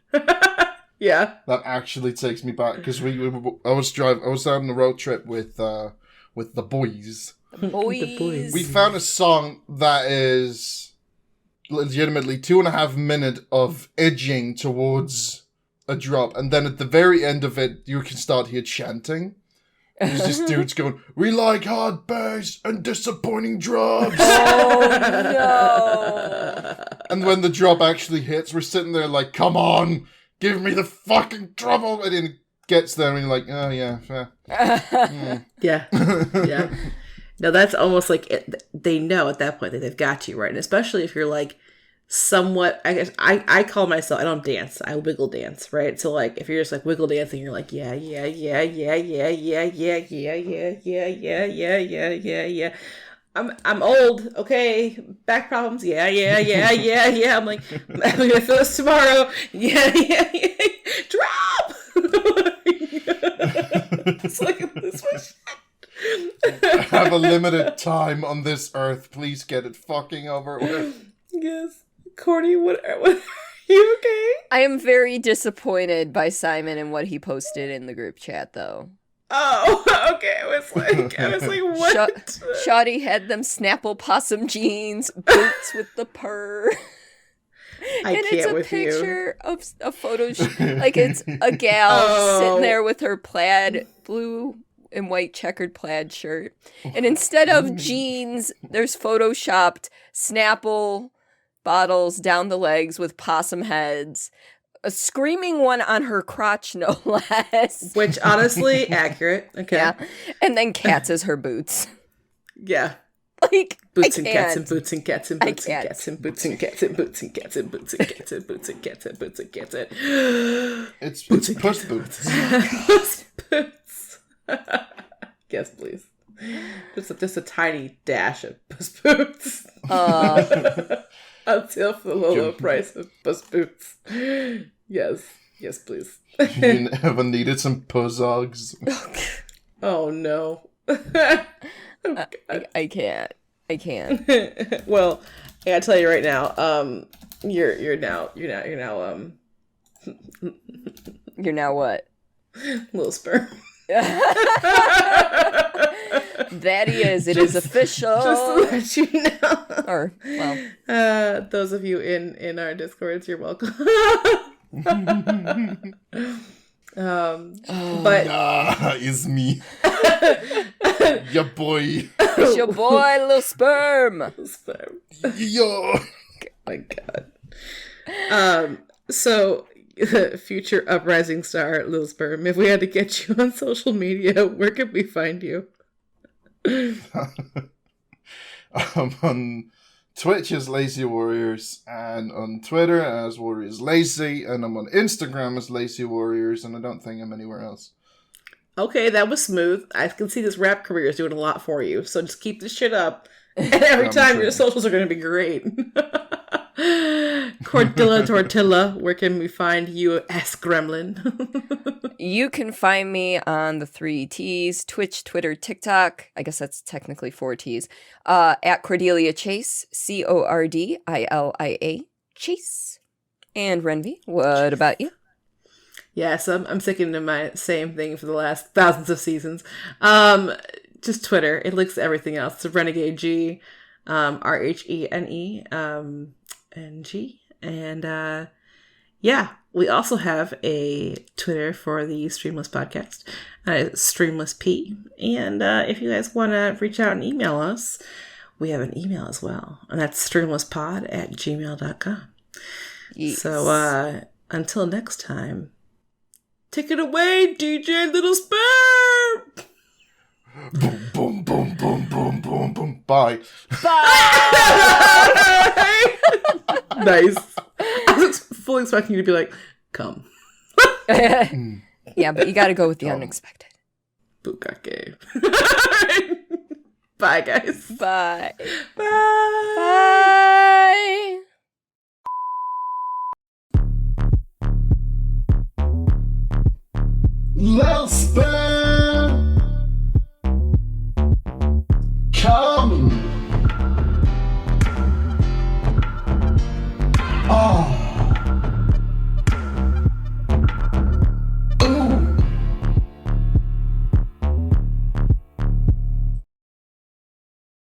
Yeah. That actually takes me back because I was on the road trip with the boys. The boys. We found a song that is legitimately 2.5 minutes of edging towards a drop, and then at the very end of it, you can start hear chanting. There's just dudes going, "We like hard bass and disappointing drops." Oh no! And when the drop actually hits, we're sitting there like, "Come on, give me the fucking trouble!" And then it gets there, and you're like, "Oh yeah, fair." Yeah. Yeah. No, that's almost like they know at that point that they've got you, right? And especially if you're like somewhat, I guess I call myself, I don't dance, I wiggle dance, right? So like if you're just like wiggle dancing, you're like yeah, I'm old, okay, back problems, yeah. I'm like, I'm gonna feel this tomorrow, yeah, drop. It's like this was. I have a limited time on this earth. Please get it fucking over with. Yes. Cordi, what are you okay? I am very disappointed by Simon and what he posted in the group chat, though. Oh, okay. I was like, what? Shoddy had them Snapple possum jeans, boots with the purr. I and can't it's a with picture of a photo, like it's a gal sitting there with her plaid, blue and white checkered plaid shirt. And instead of jeans, there's photoshopped Snapple bottles down the legs with possum heads. A screaming one on her crotch, no less. Which, honestly, accurate. Okay. Yeah. And then cats as her boots. Yeah. Like, boots I and can't. cats and boots and cats and boots and cats and boots and cats and boots and cats and boots and cats and boots and cats and boots and cats and It's puss boots. Puss boots. Yes, please. Just a tiny dash of puss boots. Until for the low price of puss boots. Yes, please. You ever needed some puzzogs? Oh no. I can't. Well, I gotta tell you right now. You're now. You're now what? Lil Sperm. That he is. It is official. Just to let you know. Or well, those of you in our Discords, you're welcome. But it's me. Your boy. it's your boy, Lil Sperm. Sperm. Yo. Oh my god. So future uprising star Lil Sperm, if we had to get you on social media, where could we find you? On Twitch as Lazy Warriors, and on Twitter as Warriors Lazy, and I'm on Instagram as Lazy Warriors, and I don't think I'm anywhere else. Okay, that was smooth. I can see this rap career is doing a lot for you, so just keep this shit up, and every time your socials are going to be great. Cordilla Tortilla, where can we find you, ass gremlin? You can find me on the 3 T's, Twitch, Twitter, TikTok. I guess that's technically 4 T's. At Cordelia Chase, Cordilia Chase. And Rhenvi, what about you? Yes, I'm sticking to my same thing for the last thousands of seasons. Just Twitter. It links to everything else. It's Renegade G, RHENE, NG. And yeah, we also have a Twitter for the Streamless podcast, Streamless P. And if you guys want to reach out and email us, we have an email as well. And that's streamlesspod@gmail.com. Yes. So until next time, take it away, DJ Little Sperm! Boom, boom, boom, boom, boom, boom, boom. Bye. Bye! Nice. I was fully expecting you to be like, come. Yeah, but you gotta go with the unexpected. Bukake. Bye, guys. Bye. Bye. Bye. Lil Sperm!